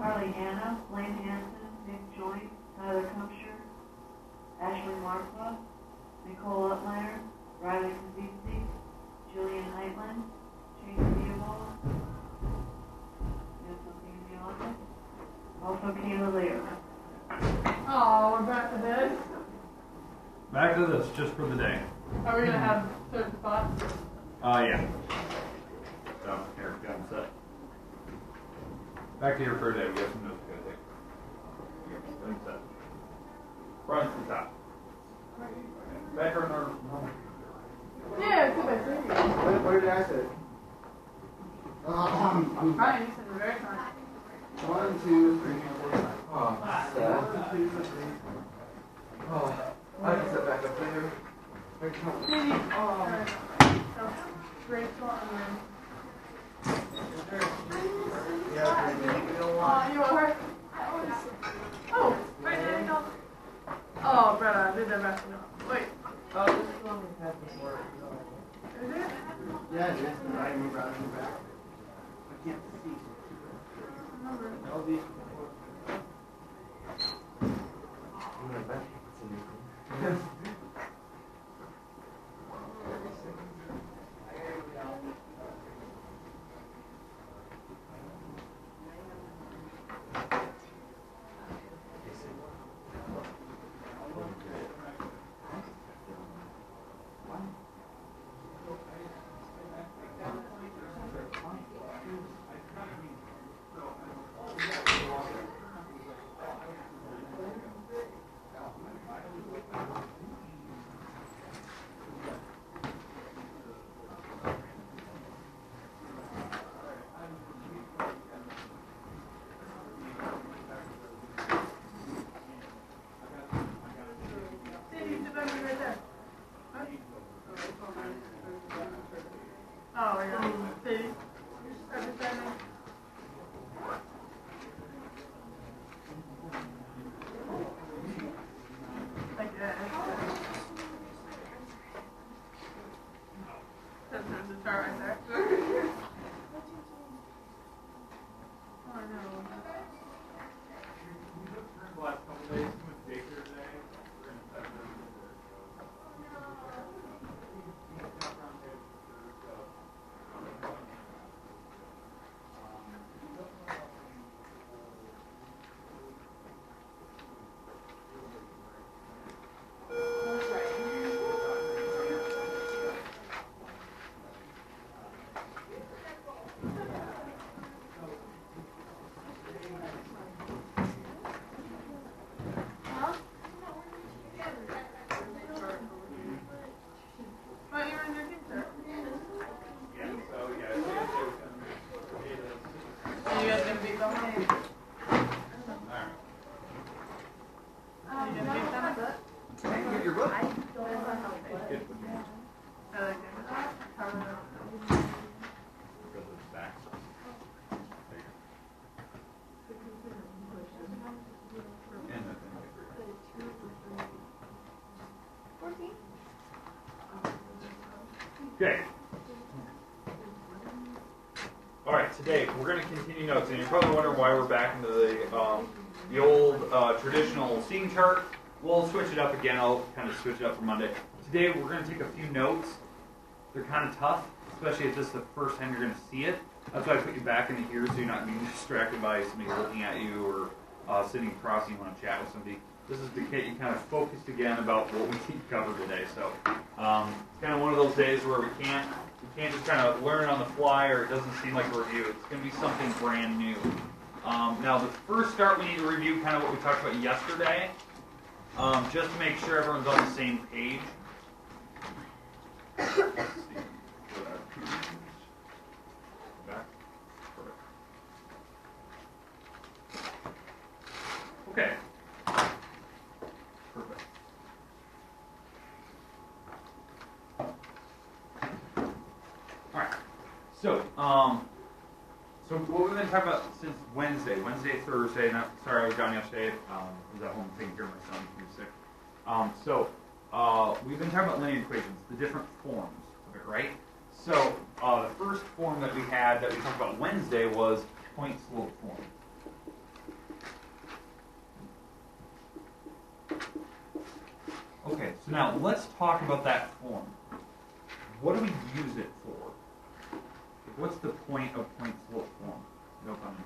Carly Hanna, Blaine Hanson, Nick Joyce, Tyler Kumpscher, Ashley Markwa, Nicole Utlander, Riley Kazisi, Julian Heitland, Chase Theobald, and something in the office. Also Kayla Leo. Oh, we're back to this? Back to this, just for the day. Are we going to have certain spots? Yeah. So, here, got them set. Back to here for a day. We got some notes we gotta take. Like that. Front to the top. Back or normal? Yeah, it's good by 3. What did I say? I'm trying, you said we're very trying. 1, 2, 3, 4, 5. Oh, sad. Oh, I can sit back up there. Rachel and then... Yeah, you want her? Oh, wait, did it go? Oh, Brett, I did that back to you. Wait. oh, this is the one we had before. Is it? Yeah, it is. I remember I went back. I can't see. All these before. You went back. Oh, yeah. See? Everything. Like that. That's the chart right there. Oh, no. The last couple days, too much daycare today. We're going to touch on Okay. All right, today we're going to continue notes, and you're probably wondering why we're back into the old traditional seating chart. We'll switch it up again. I'll kind of switch it up for Monday. Today we're going to take a few notes. They're kind of tough, especially if this is the first time you're going to see it. That's why I put you back into here so you're not being distracted by somebody looking at you or sitting across and you want to chat with somebody. This is to get you kind of focused again about what we need to cover today. So it's kind of one of those days where we can't just kind of learn on the fly, or it doesn't seem like a review. It's going to be something brand new. Now, the first start, we need to review kind of what we talked about yesterday, just to make sure everyone's on the same page. Let's see. Back. Perfect. Okay. Perfect. All right. So what we've been talking about since Wednesday, Thursday. Sorry, I was gone yesterday. I was at home taking care of my son who was sick. We've been talking about linear equations, the different forms of it, right? So the first form that we had that we talked about Wednesday was point slope form. now let's talk about that form. What do we use it for? What's the point of point slope form? No pun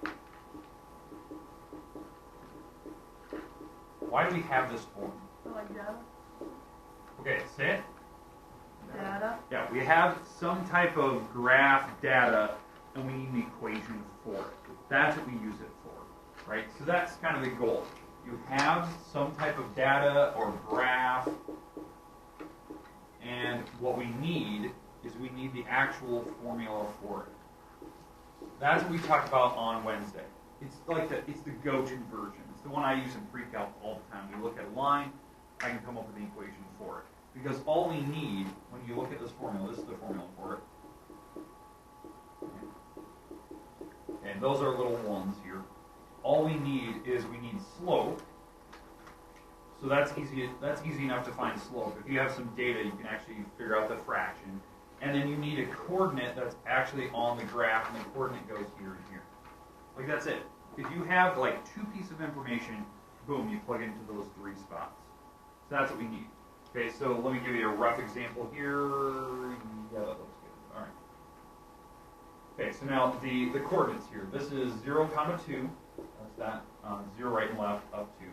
intended. Why do we have this form? So like data? Okay, say it. Data? Yeah, we have some type of graph data, and we need an equation for it. That's what we use it for, right? So that's kind of the goal. You have some type of data or graph, and what we need is we need the actual formula for it. That's what we talked about on Wednesday. It's like it's the Gaussian version. It's the one I use in pre-calc all the time. We look at a line, I can come up with the equation for it. Because all we need, when you look at this formula, this is the formula for it. And those are little ones here. All we need is we need slope. So that's easy enough to find slope. If you have some data, you can actually figure out the fraction. And then you need a coordinate that's actually on the graph, and the coordinate goes here and here. Like that's it. If you have like two pieces of information, boom, you plug into those three spots. So that's what we need. Okay, so let me give you a rough example here. Yeah, that looks good. All right. Okay, so now the coordinates here. This is 0, 2. That's that. 0 right and left, up 2.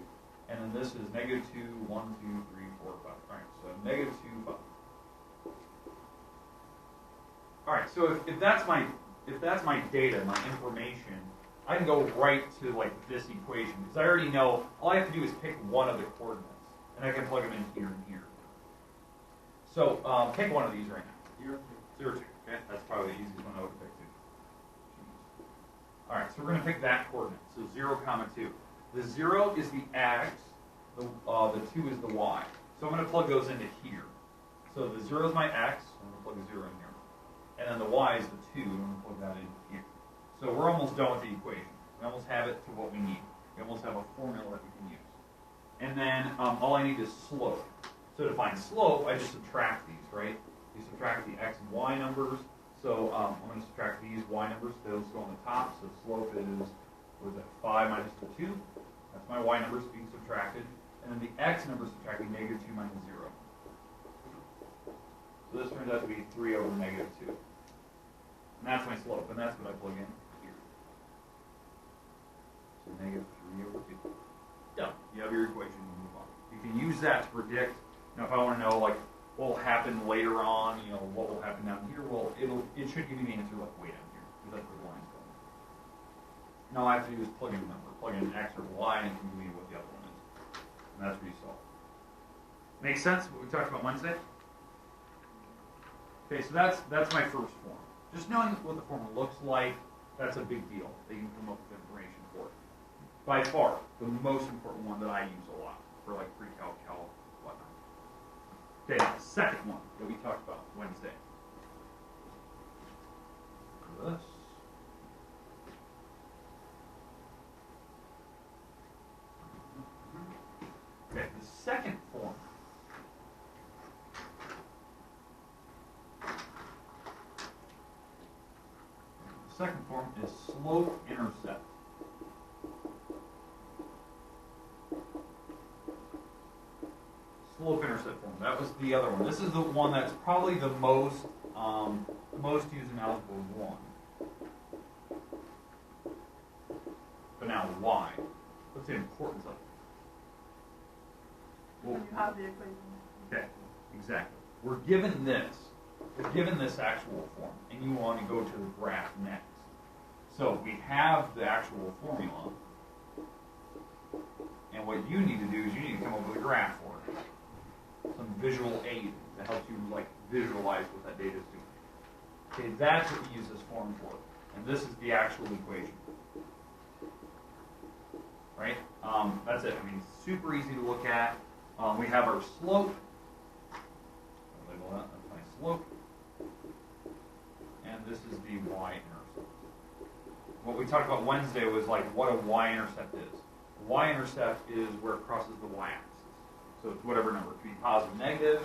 And then this is -2, 1, 2, 3, 4, 5. All right, so -2, 5. All right, so if that's my data, my information, I can go right to like this equation because I already know all I have to do is pick one of the coordinates, and I can plug them in here and here. So pick one of these right now. 0, 2. Okay, that's probably the easiest one I would pick too. All right, so we're going to pick that coordinate. So 0, 2. The 0 is the x. The 2 is the y. So I'm going to plug those into here. So the 0 is my x. I'm going to plug a 0 in here. And then the y is the 2. I'm going to plug that in here. So we're almost done with the equation. We almost have it to what we need. We almost have a formula that we can use. And then all I need is slope. So to find slope, I just subtract these, right? You subtract the x and y numbers. So I'm going to subtract these y numbers. Those go on the top. So slope is, what is that, 5 minus the 2. That's my y numbers being subtracted. And then the x numbers subtracting -2 minus 0. So this turns out to be 3 over -2. And that's my slope, and that's what I plug in here. So -3 over 2. Done. You have your equation and move on. You can use that to predict, if I want to know like what will happen later on, what will happen down here, well, it should give you the answer like way down here, because that's where the line's going. And all I have to do is plug in a number, plug in x or y, and it can give me what the other one is. And that's what you solve. Make sense what we talked about Wednesday? Okay, so that's my first form. Just knowing what the formula looks like, that's a big deal. That you can come up with information for it. By far, the most important one that I use a lot for like pre-calc, calc, whatnot. Okay, now the second one that we talked about Wednesday. This. Okay, the second form. The second form is slope-intercept. Slope-intercept form. That was the other one. This is the one that's probably the most used in Algebra 1. But now, why? What's the importance of it? Well, you have the equation. Okay, exactly. We're given this actual form, and you want to go to the graph next. So we have the actual formula, and what you need to do is you need to come up with a graph for it. Some visual aid that helps you visualize what that data is doing. Okay, that's what we use this form for, and this is the actual equation. Right? That's it. I mean, it's super easy to look at. We have our slope. I'll label that. That's my slope. And this is the y-intercept. What we talked about Wednesday was what a y-intercept is. A y-intercept is where it crosses the y-axis. So it's whatever number. It could be positive, negative.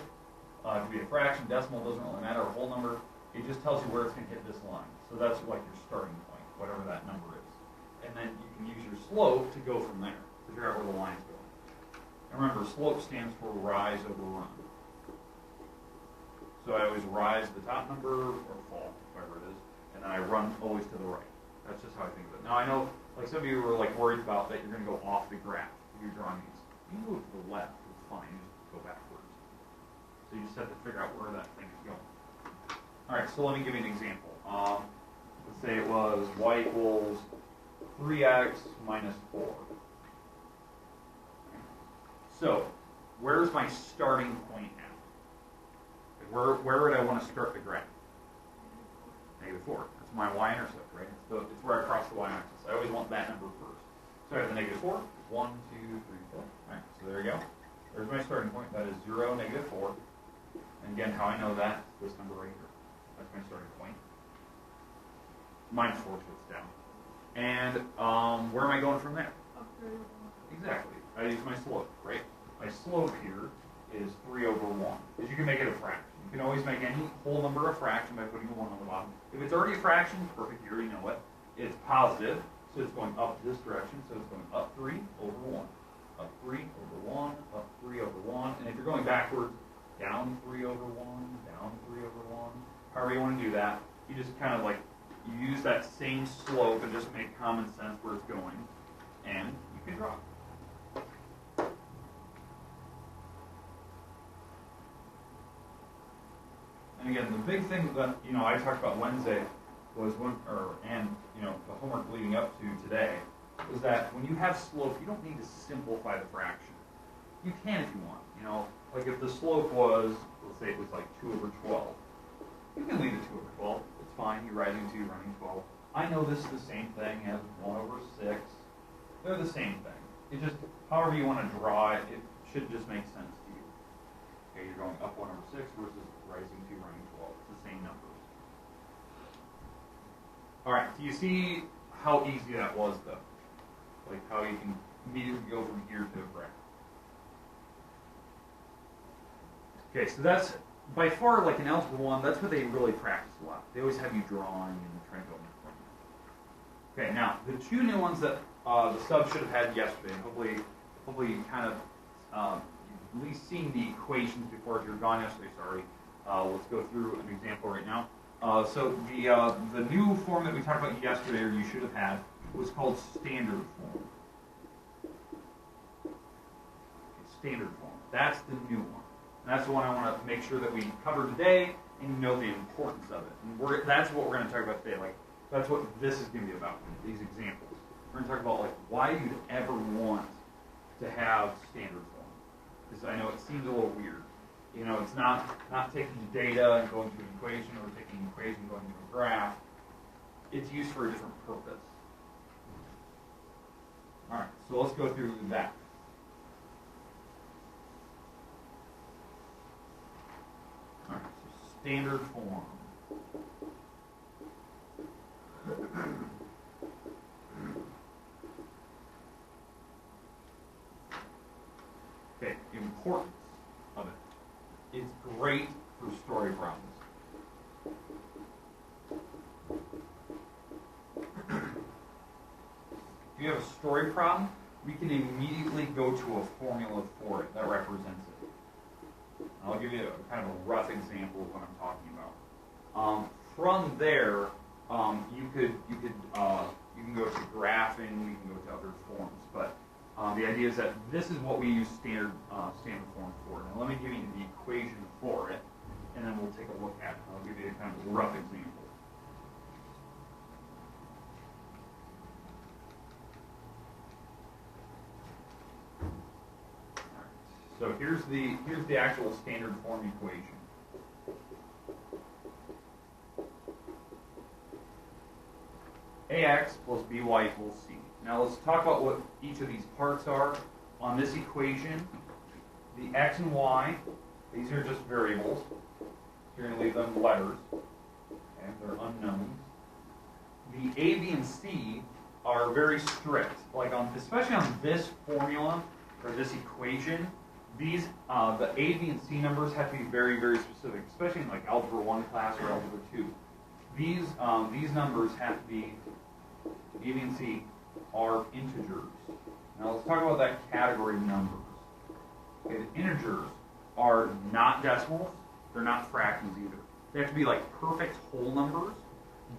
It could be a fraction, decimal. Doesn't really matter. A whole number. It just tells you where it's going to hit this line. So that's your starting point, whatever that number is. And then you can use your slope to go from there, to figure out where the line's going. And remember, slope stands for rise over run. So I always rise the top number or fall, whatever it is, and then I run always to the right. That's just how I think of it. Now I know, like some of you were like worried about that you're going to go off the graph if you're drawing these. You can go to the left, it's fine. You just go backwards. So you just have to figure out where that thing is going. All right, so let me give you an example. Let's say it was y equals 3x minus 4. So, where's my starting point at? Where would I want to start the graph? -4. That's my y-intercept, right? It's where I cross the y-axis. I always want that number first. So I have the -4. 1, 2, 3, 4. All right, so there you go. There's my starting point. That is 0, -4. And again, how I know that, this number right here. That's my starting point. -4 sits down. And where am I going from there? Exactly. I use my slope, right? My slope here is 3 over 1. Because you can make it a fraction. You can always make any whole number a fraction by putting a 1 on the bottom. If it's already a fraction, perfect, you already know it. It's positive, so it's going up this direction, so it's going up 3 over 1. Up 3 over 1, up 3 over 1. And if you're going backwards, down 3 over 1, down 3 over 1. However you want to do that, you just kind of like, you use that same slope and just make common sense where it's going, and you can draw. And again, the big thing that I talked about Wednesday was the homework leading up to today was that when you have slope, you don't need to simplify the fraction. You can if you want. Like if the slope was, let's say it was like 2 over 12, you can leave it 2 over 12. It's fine. You're rising 2, running 12. I know this is the same thing as 1 over 6. They're the same thing. It just, however you want to draw it, it should just make sense to you. Okay, you're going up 1 over 6 versus rising 2, running 12. It's the same numbers. All right, do you see how easy that was, though? Like how you can immediately go from here to a graph. Okay, so that's by far like in Algebra 1, that's what they really practice a lot. They always have you drawing and trying to go in front. Okay, now the 2 new ones that the sub should have had yesterday, and hopefully you kind of at least seen the equations before if you're gone yesterday, sorry. Let's go through an example right now. So the new form that we talked about yesterday, or you should have had, was called standard form. Okay, standard form. That's the new one. And that's the one I want to make sure that we cover today, and you know the importance of it. And that's what we're going to talk about today. Like that's what this is going to be about. These examples. We're going to talk about like why you'd ever want to have standard form. Because I know it seems a little weird. It's not taking data and going to an equation, or taking an equation and going to a graph. It's used for a different purpose. All right, so let's go through that. All right, so standard form. Okay, importance of it. It's great for story problems. If you have a story problem, we can immediately go to a formula for it that represents it. I'll give you a kind of a rough example of what I'm talking about. From there, you can go to graphing, you can go to other forms, but the idea is that this is what we use standard form for. Now let me give you the equation for it, and then we'll take a look at it. I'll give you a kind of a rough example. So here's the actual standard form equation. AX plus BY equals C. Now let's talk about what each of these parts are. On this equation, the X and Y, these are just variables. You're going to leave them letters. Okay, they're unknowns. The A, B, and C are very strict. Like especially on this formula or this equation, these the A, B, and C numbers have to be very, very specific, especially in like Algebra 1 class or Algebra 2. These numbers have to be, A, B, and C are integers. Now let's talk about that category numbers. Okay, the integers are not decimals, they're not fractions either. They have to be like perfect whole numbers,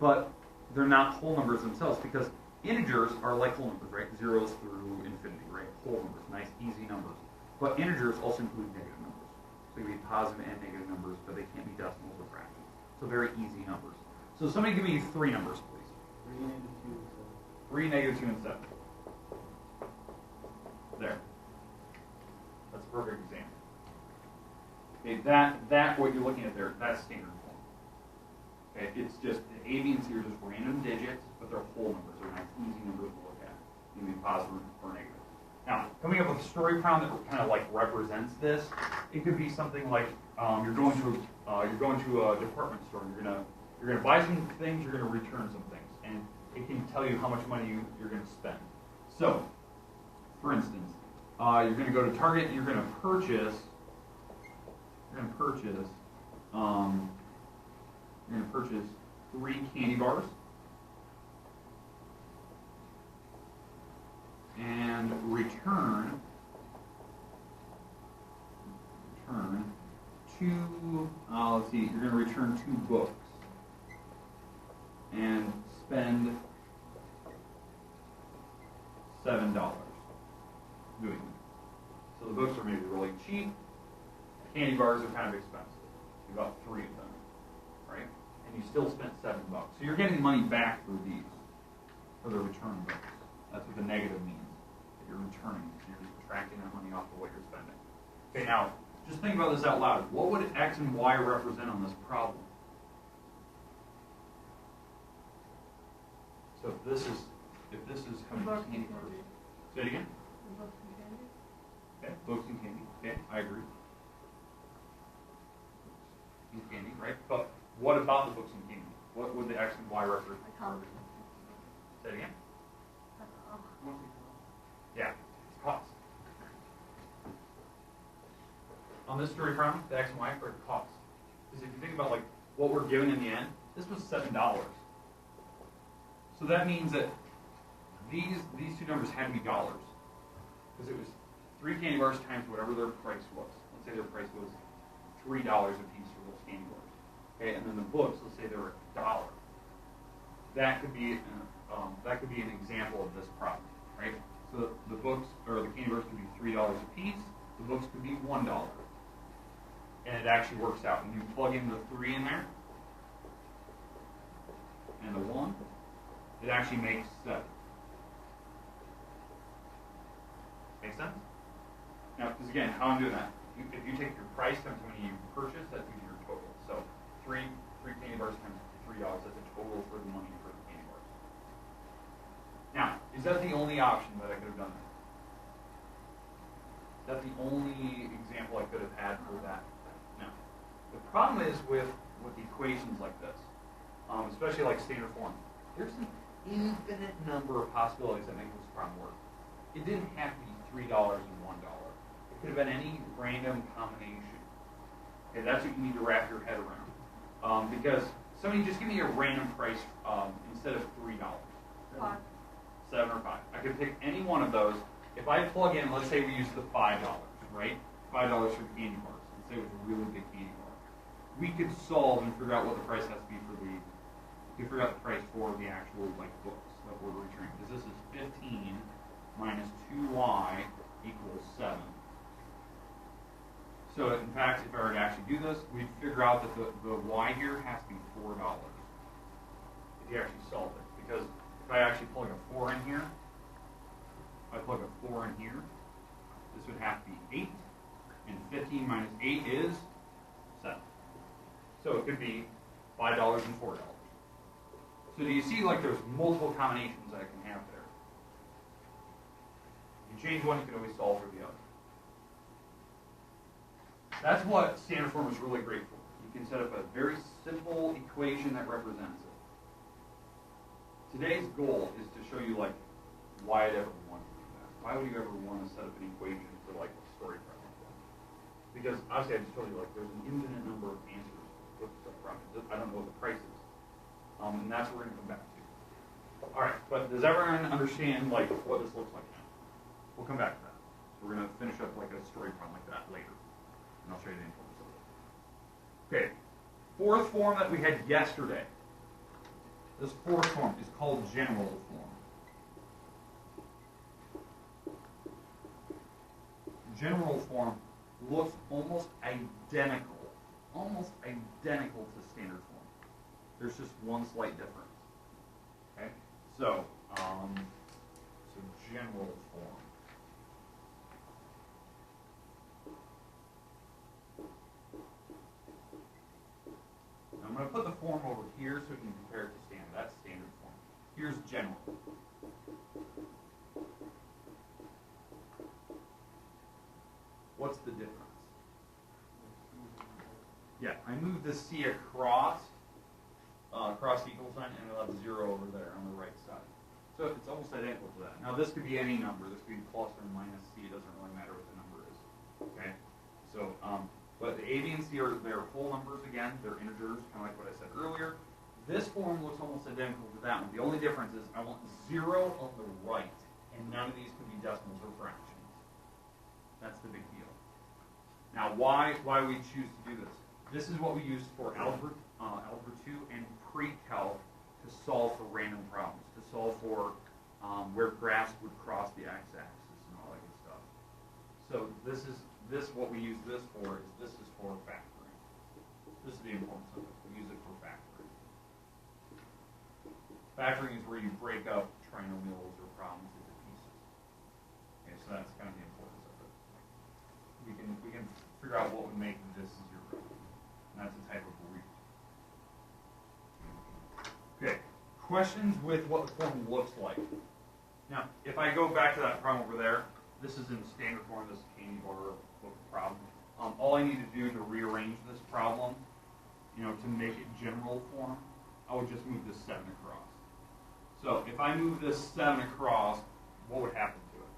but they're not whole numbers themselves because integers are like whole numbers, right? Zeros through infinity, right? Whole numbers, nice, easy numbers. But integers also include negative numbers. So you can be positive and negative numbers, but they can't be decimals or fractions. So very easy numbers. So somebody give me 3 numbers, please. 3, negative 2, and 7. There. That's a perfect example. Okay, that what you're looking at there, that's standard form. Okay, it's just the A, B, and C are just random digits, but they're whole numbers. They're nice, easy numbers to look at. You can be positive or negative. Now, coming up with a story problem that kind of like represents this, it could be something like you're going to a department store. You're gonna buy some things. You're gonna return some things, and it can tell you how much money you're gonna spend. So, for instance, you're gonna go to Target and you're gonna purchase 3 candy bars and return 2, let's see, you're going to return 2 books and spend $7 doing it. So the books are maybe really cheap, candy bars are kind of expensive. You got 3 of them, right? And you still spent $7. So you're getting money back for these, for the return books. That's what the negative means. That you're returning. You're subtracting that money off of what you're spending. Okay, now, just think about this out loud. What would X and Y represent on this problem? So if this is coming to candy bars. Say it again? Okay, books and candy. Okay, I agree. And candy, right? But what about the books and candy? What would the X and Y represent? Say it again? Yeah, it's cost. On this story problem, the X and Y are cost. Because if you think about like what we're given in the end, this was $7. So that means that these 2 numbers had to be dollars. Because it was 3 candy bars times whatever their price was. Let's say their price was $3 a piece for those candy bars. Okay, and then the books, let's say they were $1. That could be an example of this problem, right? So the books or the candy bars could be $3 a piece. The books could be $1, and it actually works out. When you plug in the 3 in there and the 1, it actually makes 7. Make sense? Now, because again, how I'm doing that, if you take your price times how many you purchase, that gives you your total. So 3 candy bars times $3, that's a total for the money for the candy bars. Now, is that the only option that I could have done? Is that the only example I could have had for that? No. The problem is with equations like this, especially like standard form, there's an infinite number of possibilities that make this problem work. It didn't have to be $3 and $1. It could have been any random combination. Okay, that's what you need to wrap your head around. Because somebody just give me a random price instead of $3. 5. 7 or 5. I could pick any one of those. If I plug in, let's say we use the $5, right? $5 for the candy bars. Let's say it was a really big candy bar. We could solve and figure out what the price has to be for the. We could figure out the price for the actual like books that we're returning. Because this is 15 minus 2y equals 7. So in fact, if I were to actually do this, we'd figure out that the y here has to be $4 if you actually solve it. Because if I actually plug a 4 in here, if I plug a 4 in here, this would have to be 8, and 15 minus 8 is 7. So it could be $5 and $4. So do you see like there's multiple combinations that I can have there? If you change one, you can always solve for the other. That's what standard form is really great for. You can set up a very simple equation that represents it. Today's goal is to show you like why I'd ever want to do that. Why would you ever want to set up an equation for like a story problem? Because obviously I just told you like there's an infinite number of answers with the problem. I don't know what the price is. And that's what we're going to come back to. Alright, but does everyone understand like what this looks like now? We'll come back to that. So We're going to finish up like a story problem like that later. And I'll show you the importance of it. Okay, fourth form that we had yesterday. This fourth form is called general form. General form looks almost identical to standard form. There's just one slight difference. Okay, so general form. I'm going to put the form over here so we can compare it to standard. That's standard form. Here's general. What's the difference? Yeah, I moved the C across the equal sign, and it'll have 0 over there on the right side. So it's almost identical to that. Now this could be any number. This could be plus or minus C. It doesn't really matter what the number is. Okay. So, but the A, B, and C are their whole numbers again. They're integers, kind of like what I said earlier. This form looks almost identical to that one. The only difference is I want 0 on the right, and none of these can be decimals or fractions. That's the big deal. Now, why we choose to do this? This is what we use for Algebra 2 and pre-calc to solve for random problems, to solve for where graphs would cross the x-axis and all that good stuff. So what we use this for is this is for factoring. This is the importance of it. We use it for factoring. Factoring is where you break up trinomials or problems into pieces. Okay, so that's kind of the importance of it. We can figure out what would make this 0. And that's a type of root. Okay, questions with what the form looks like. Now, if I go back to that problem over there, this is in standard form, this candy bar problem. All I need to do to rearrange this problem, to make it general form, I would just move this 7 across. So if I move this 7 across, what would happen to it?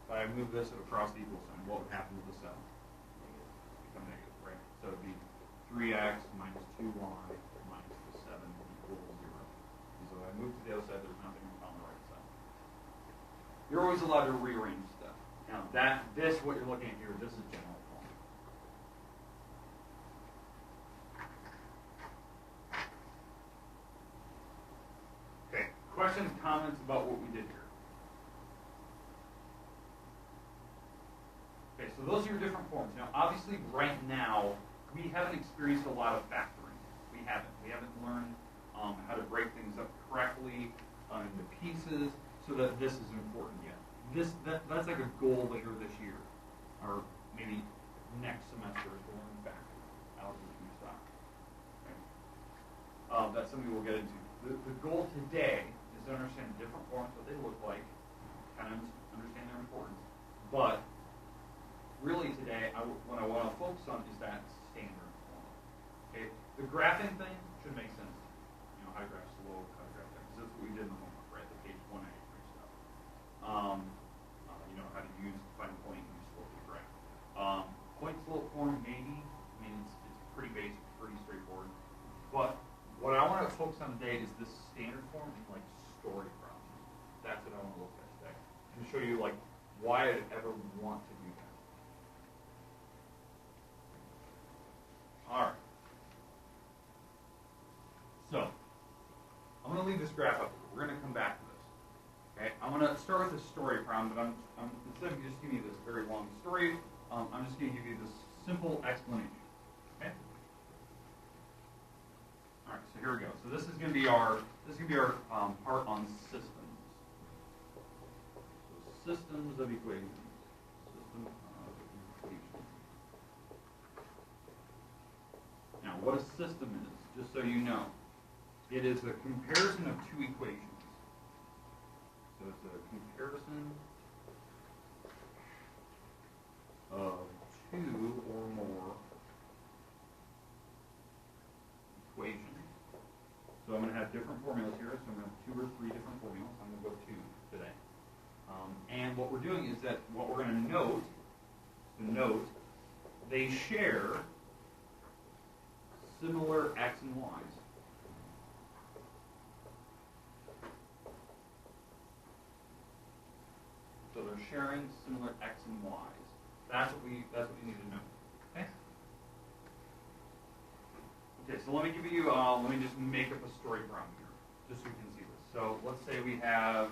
If I move this across the equal sign, what would happen to the 7? Become negative, right? So it would be 3x minus 2y minus the 7 equals 0. And so if I move to the other side, there's nothing on the right side. You're always allowed to rearrange stuff. Now what you're looking at here, this is general form. Okay, questions, comments about what we did here? Okay, so those are your different forms. Now, obviously, right now, we haven't experienced a lot of factoring. We haven't learned how to break things up correctly into pieces, so that this is important yet. That's like a goal later this year, or maybe next semester, is to learn factoring, algebra 2 style. Okay? That's something we'll get into. The goal today is to understand different forms, what they look like, kind of understand their importance, but really today, what I want to focus on is that standard form. Okay, the graphing thing should make sense. How to graph slope, how to graph that, because that's what we did in the homework, right? The page 183 stuff. How to find a point and use slope to graph. Point slope form, maybe. I mean, it's pretty basic, pretty straightforward. But what I want to focus on today is this standard form and like story problems. That's what I want to look at today, and show you like why I'd ever want to do that. All right. So, I'm going to leave this graph up. We're going to come back to this. Okay? I'm going to start with a story problem, but instead of just giving you this very long story, I'm just going to give you this simple explanation. Okay? All right. So here we go. So this is going to be our part on systems. So systems of equations. System of equations. Now, what a system is, just so you know, it is a comparison of 2 equations. So it's a comparison of 2 or more equations. So I'm going to have different formulas here. So I'm going to have 2 or 3 different formulas. I'm going to go 2 today. And what we're doing is that what we're going to note, they share similar x and y's. sharing similar x and y's. That's what we need to know. Okay. Okay, so let me give you, let me just make up a story problem here, just so we can see this. So let's say we have,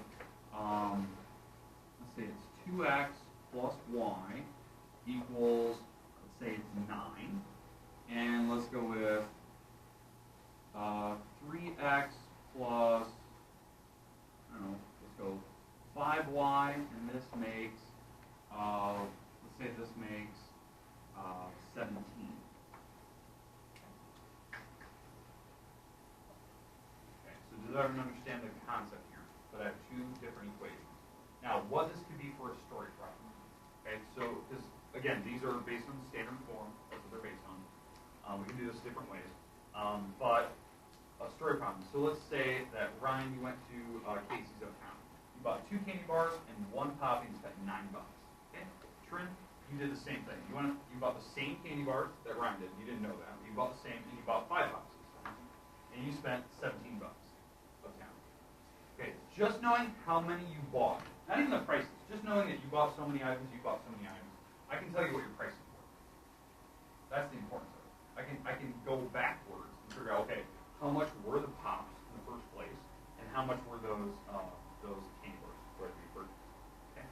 let's say it's 2x plus y equals, let's say it's 9. And let's go with 3x plus, I don't know, let's go 5y, and this makes, let's say this makes 17. Okay, so does everyone understand the concept here? But I have two different equations. Now, what this could be for a story problem. Okay, so because again, these are based on the standard form. That's what they're based on. We can do this different ways. But a story problem. So let's say that Ryan, you went to Casey's uptown. You bought 2 candy bars and 1 poppy and spent $9. Okay, Trin, you did the same thing. You bought the same candy bars that Ryan did. You didn't know that. You bought the same, and you bought 5 boxes, and you spent $17 uptown. Okay, just knowing how many you bought, not even the prices, just knowing that you bought so many items, I can tell you what your prices were. That's the importance of it. I can go backwards and figure out, okay, how much were the pops in the first place, and how much were those candy bars for it to be purchased. Okay.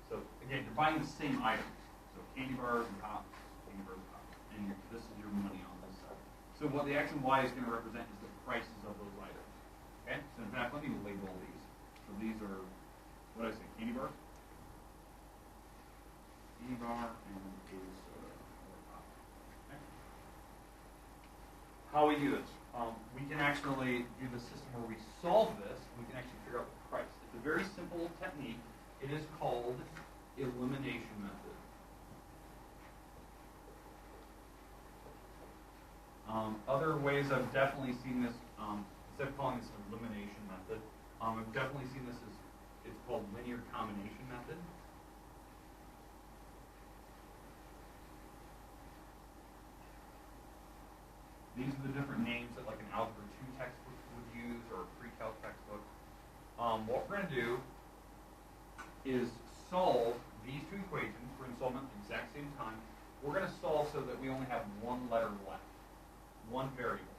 So again, you're buying the same items. So candy bars and pops, and this is your money on this side. So what the x and y is going to represent is the prices of those items. Okay. So in fact, let me label these. So these are, what did I say, candy bars? Candy bar and a soda or pop. Okay. How we do this? We can actually do the system where we solve this. We can actually figure out the price. It's a very simple technique. It is called Elimination Method. Other ways I've definitely seen this, instead of calling this Elimination Method, I've definitely seen this as, it's called Linear Combination Method. These are the different names that like an Algebra 2 textbook would use or a pre-calc textbook. What we're going to do is solve these two equations. We're going to solve them at the exact same time. We're going to solve so that we only have one letter left, one variable.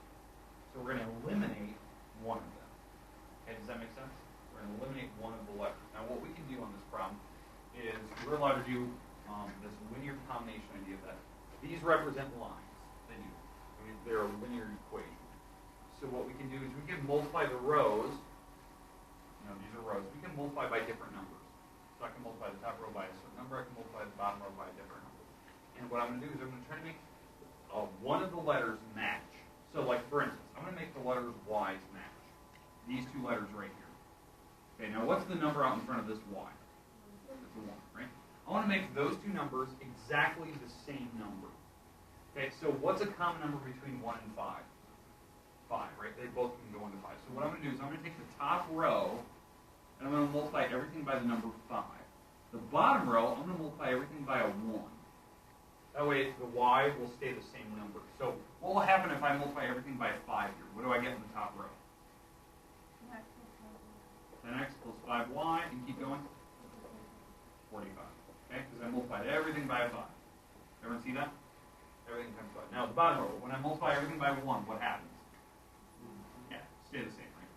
So we're going to eliminate one of them. Okay, does that make sense? We're going to eliminate one of the letters. Now what we can do on this problem is we're allowed to do this linear combination idea that these represent lines. They do. I mean, they're a linear equation. So what we can do is we can multiply the rows. These are rows. We can multiply by different numbers. So I can multiply the top row by a certain number. I can multiply the bottom row by a different number. And what I'm going to do is I'm going to try to make one of the letters match. So like, for instance, I'm going to make the letters Y's match. These two letters right here. Okay, now what's the number out in front of this Y? That's a 1, right? I want to make those two numbers exactly the same number. Okay, so what's a common number between 1 and 5? 5, right? They both can go into 5. So what I'm going to do is I'm going to take the top row, and I'm going to multiply everything by the number 5. The bottom row, I'm going to multiply everything by a 1. That way the y will stay the same number. So what will happen if I multiply everything by a 5 here? What do I get in the top row? 10x plus 5y, and keep going. 45. Okay, because I multiplied everything by a 5. Everyone see that? Everything times 5. Now the bottom row, when I multiply everything by 1, what happens? Yeah, stay the same, right?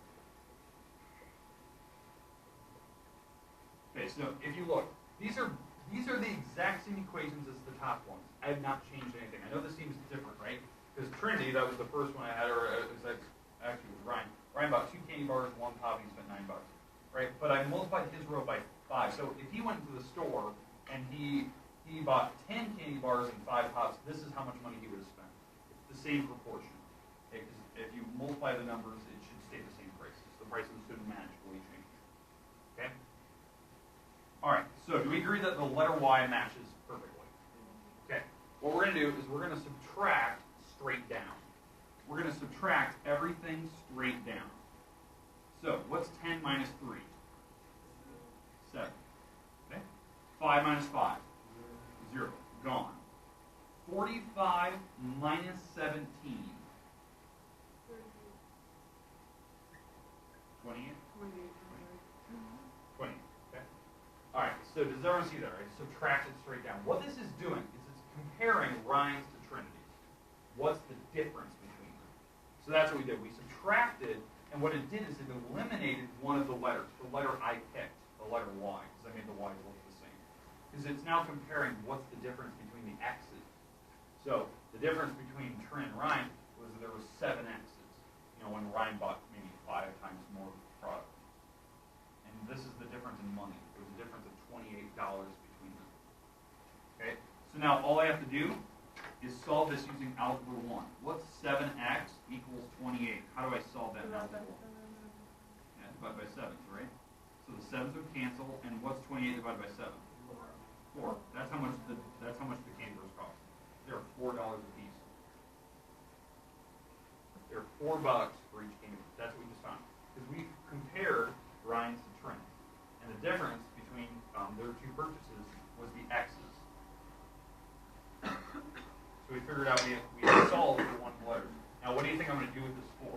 Okay, so if you look, these are the exact same equations as the top ones. I have not changed anything. I know this seems different, right? Because Trinity, that was the first one I had, or it was actually it was Ryan. Ryan bought 2 candy bars, 1 poppy, and spent $9, right? But I multiplied his row by 5. So if he went to the store and he bought 10 candy bars and 5 pops, this is how much money he would have spent. It's the same proportion. Okay? Because if you multiply the numbers, it should stay the same prices. The prices shouldn't magically change. Okay? All right, so do we agree that the letter Y matches perfectly? Okay. What we're going to do is we're going to subtract straight down. We're going to subtract everything straight down. So what's 10 minus 3? 7. Okay. 5 minus 5? 0. Gone. 45 minus 17. 28? 20. Okay. All right, so So does everyone see that, right? Subtract it straight down. What this is doing is it's comparing Rhines to Trinities. What's the difference between them? So that's what we did. We subtracted, and what it did is it eliminated one of the letters, the letter I picked, the letter Y, because I made the Y's look the same. Because it's now comparing what's the difference between the X's. So the difference between Trin and Rhine was that there was 7 X's. You know, when Rhine bought maybe 5 times more product. And this is the difference in money. There's a difference of $28 between them. Okay? So now all I have to do is solve this using algebra 1. What's 7x equals 28? How do I solve that in algebra 1? Yeah, divided by 7, right? So the 7s would cancel, and what's 28 divided by 7? 4. That's how much the candy bars cost. They're $4 a piece. They're $4 for each candy bar. That's what we just found. Because we compared Rhines to Trins. And the difference between their two purchases was the X's. So we figured out we had solved for one of the letters. Now what do you think I'm going to do with this 4?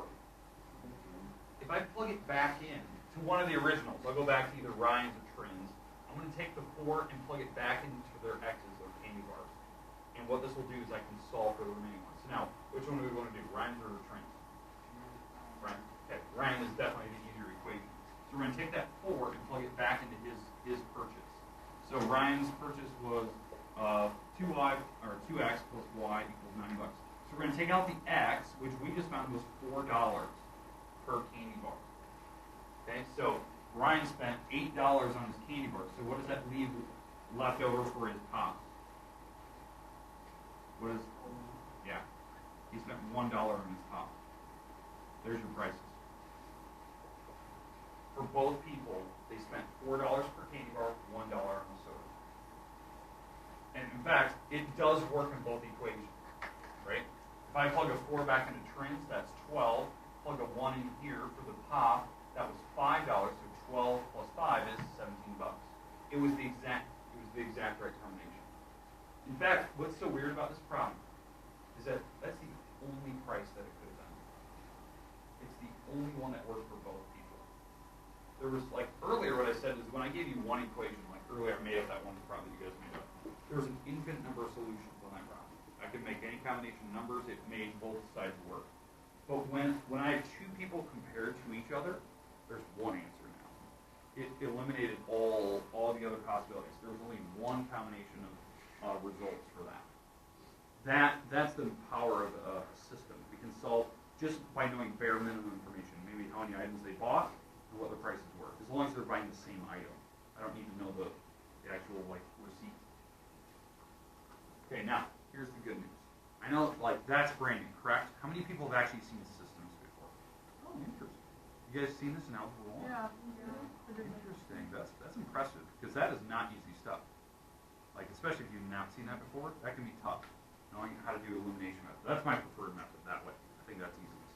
If I plug it back in to one of the originals, I'll go back to either Rhines or Trins. I'm going to take the 4 and plug it back into their X's, or candy bars. And what this will do is I can solve for the remaining ones. So now, which one do we want to do, Rhines or Trins? Rhine. Okay, Rhine is definitely the easier equation. So we're going to take that 4 and plug it back into his purchase. So Ryan's purchase was 2x plus y equals $9. So we're going to take out the x, which we just found was $4 per candy bar. Okay, so Ryan spent $8 on his candy bar. So what does that leave left over for his pop? What is? Yeah, he spent $1 on his pop. There's your prices. For both people, they spent $4 per candy bar, $1 on the soda. And in fact, it does work in both equations, right? If I plug a 4 back into Trins, that's 12. Plug a 1 in here for the pop, that was $5. So 12 plus 5 is $17. It was the exact right combination. In fact, what's so weird about this problem is that that's the only price that it could have been. It's the only one that worked for both people. There was, like, earlier what I said is when I gave you one equation, like earlier I made up that one problem that you guys made up, there was an infinite number of solutions on that problem. I could make any combination of numbers, it made both sides work. But when I have two people compared to each other, there's one answer now. It eliminated all the other possibilities. There was only one combination of results for that. That's the power of a system. We can solve just by knowing bare minimum information, maybe how many items they bought and what the prices were, as long as they're buying the same item. I don't need to know the actual receipt. Okay, now here's the good news. I know that's brand new, correct? How many people have actually seen systems before? Oh, interesting. You guys seen this in algebra 1? Yeah. Interesting. That's impressive because that is not easy stuff. Especially if you've not seen that before, that can be tough. Knowing how to do elimination method. That's my preferred method that way. I think that's easiest.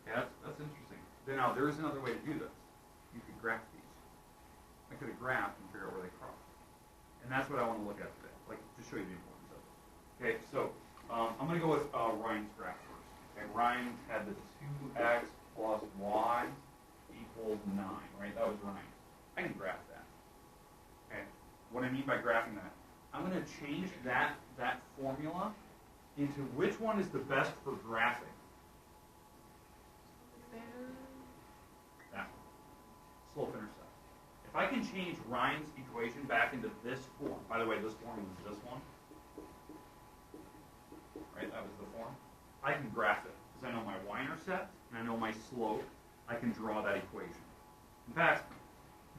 Yeah, that's interesting. Now there's another way to do this. You could graph these. I could have graphed and figure out where they cross. And that's what I want to look at today. To show you the importance of it. Okay, so I'm going to go with Ryan's graph first. Okay, Ryan had the 2x plus y equals 9, right? That was Ryan. I can graph that. Okay, what I mean by graphing that, I'm going to change that formula into which one is the best for graphing. That one. Slope-intercept. If I can change Ryan's equation back into this form, by the way, this form was this one. Right, that was the form. I can graph it because I know my y-intercept and I know my slope. I can draw that equation. In fact,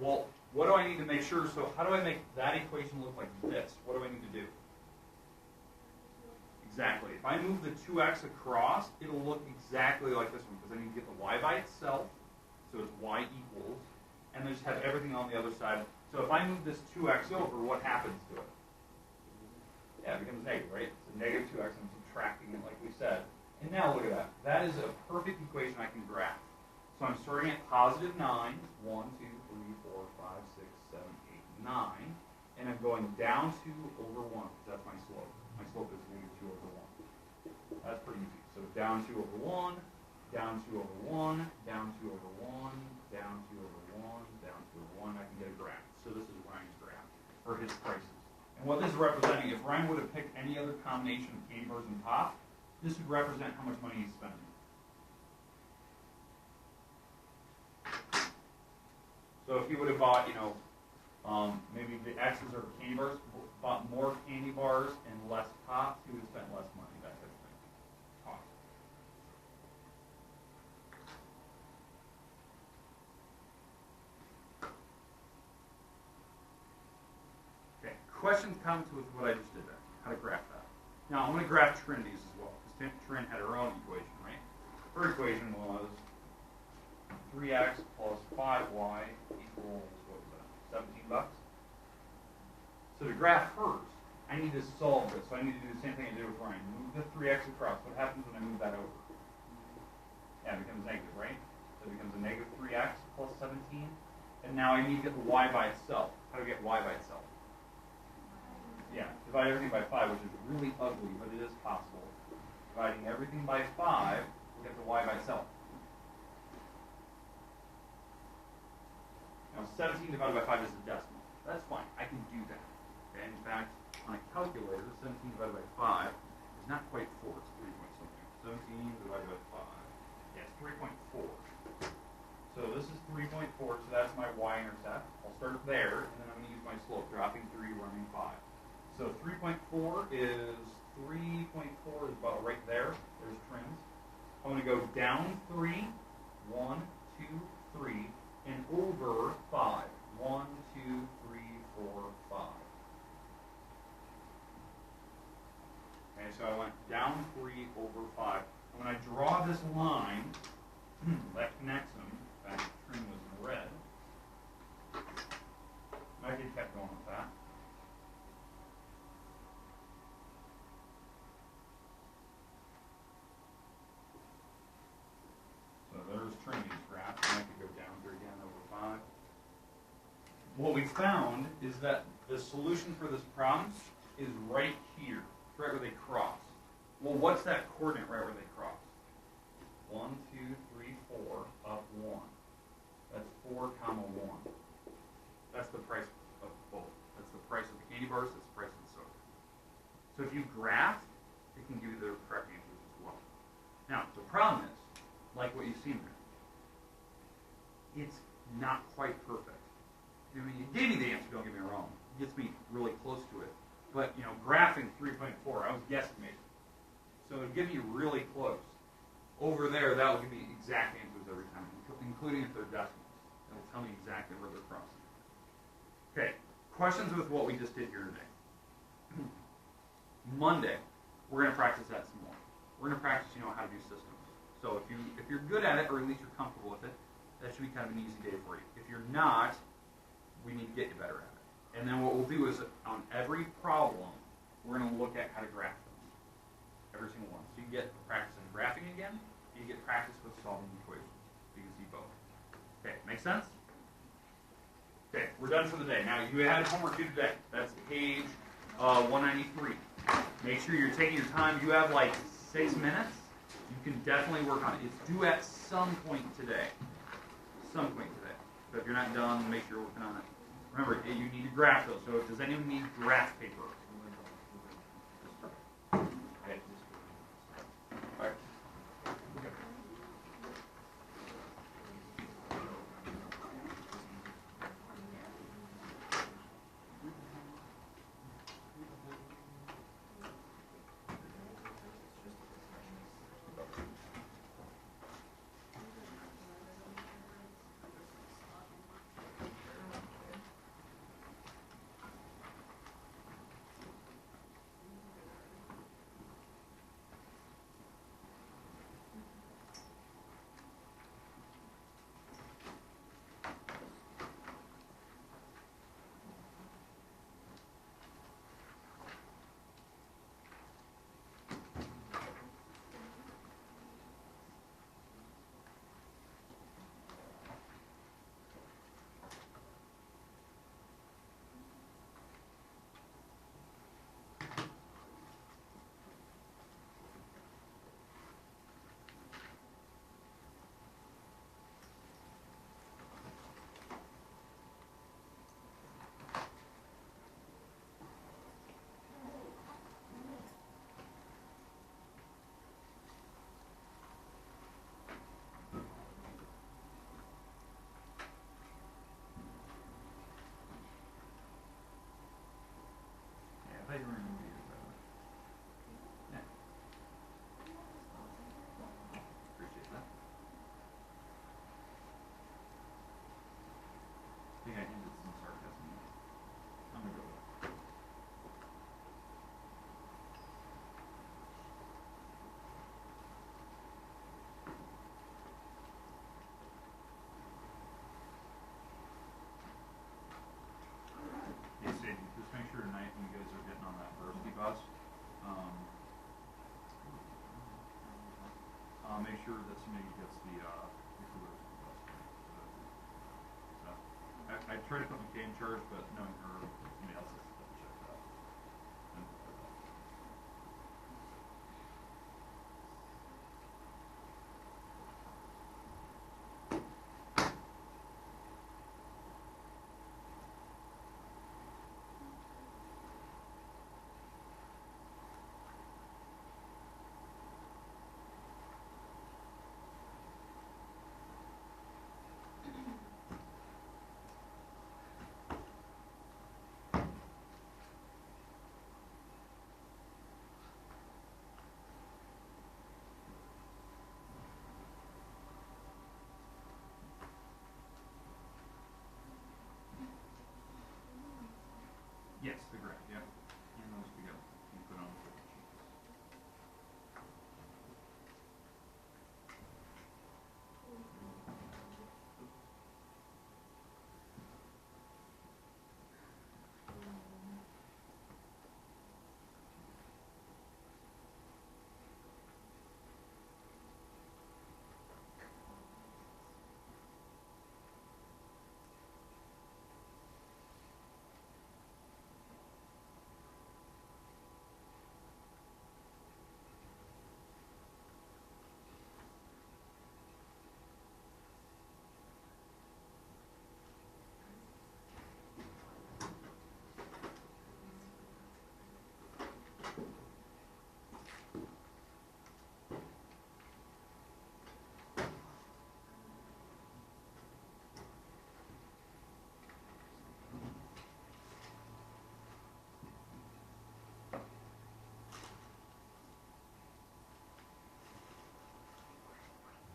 well, what do I need to make sure? So how do I make that equation look like this? What do I need to do? Exactly. If I move the 2x across, it'll look exactly like this one because I need to get the y by itself, so it's y equals, and then just have everything on the other side. So if I move this 2x over, what happens to it? Yeah, it becomes negative, right? It's a negative 2x, I'm subtracting it like we said. And now look at that. That is a perfect equation I can graph. So I'm starting at positive 9, 1, 2, 3, 4, 5, 6, 7, 8, 9, and I'm going down 2 over 1, because that's my slope. My slope is negative 2 over 1. That's pretty easy. So down 2 over 1, down 2 over 1, down 2 over 1, down 2 over 1, down 2 over 1, I can get a graph. So this is Ryan's graph. for his prices. And what this is representing, if Ryan would have picked any other combination of candy bars and pop, this would represent how much money he's spending. So if he would have bought, maybe the X's or candy bars, bought more candy bars and less pops, he would have spent less money, that type of thing. Cost. Okay, questions, comments with what I just did there, how to graph that. Now I'm going to graph Trinity's as well, because Trin had her own equation, right? Her equation was 3x plus 5y equals, what was that, 17 bucks? So to graph hers, I need to solve this. So I need to do the same thing I did with Ryan. Move the 3x across. What happens when I move that over? Yeah, it becomes negative, right? So it becomes a negative 3x plus 17. And now I need to get the y by itself. How do I get y by itself? Yeah, divide everything by 5, which is really ugly, but it is possible. Dividing everything by 5, we get the y by itself. Now 17 divided by 5 is a decimal. That's fine. I can do that. Okay? In fact, on a calculator, 17 divided by 5 is not quite 4. It's 3 point something. 17 divided by 5. Yeah, it's 3.4. So this is 3.4, so that's my y-intercept. I'll start there, and then I'm going to use my slope, dropping 3, running 5. So 3.4 is about right there. There's Trin's. I'm going to go down 3, 1, 2, 3, and over 5. 1, 2, 3, 4, 5. Okay, so I went down 3 over 5. And when I draw this line that connects them, in fact, Trin was in red. I could kept going with that. So there's Trinity's graph, and I could go down here again over 5. What we found is that the solution for this problem is right here, right where they cross. Well, what's that coordinate right where they cross? 1, 2, 3, 4, up 1. That's 4, 1. That's the price of both. That's the price of the candy bars, that's the price of the soda. So if you graph, it can give you the correct answers as well. Now, the problem is, like what you've seen there, it's not quite perfect. I mean, it gave me the answer, don't get me wrong. It gets me really close to it. But, graphing 3.4, I was guesstimating. So it would give me really close. Over there, that will give me exact answers every time, including if they're decimals. It will tell me exactly where they're crossing. Okay, questions with what we just did here today. Monday, we're going to practice that some more. We're going to practice, how to do systems. So if you're good at it, or at least you're comfortable with it, that should be kind of an easy day for you. If you're not, we need to get you better at it. And then what we'll do is, on every problem, we're going to look at how to graph them. Every single one. So you get practice in graphing again, and you get practice with solving equations. So you can see both. Okay, make sense? Okay, we're done for the day. Now, you had homework due today. That's page 193. Make sure you're taking your time. You have like 6 minutes. You can definitely work on it. It's due at some point today. Some point today. So if you're not done, make sure you're working on it. Remember, you need to graph those. So does anyone need graph paper? Okay. All right. Okay. make sure that somebody gets the coolers. So I tried to put McKay in charge, but knowing her, somebody else is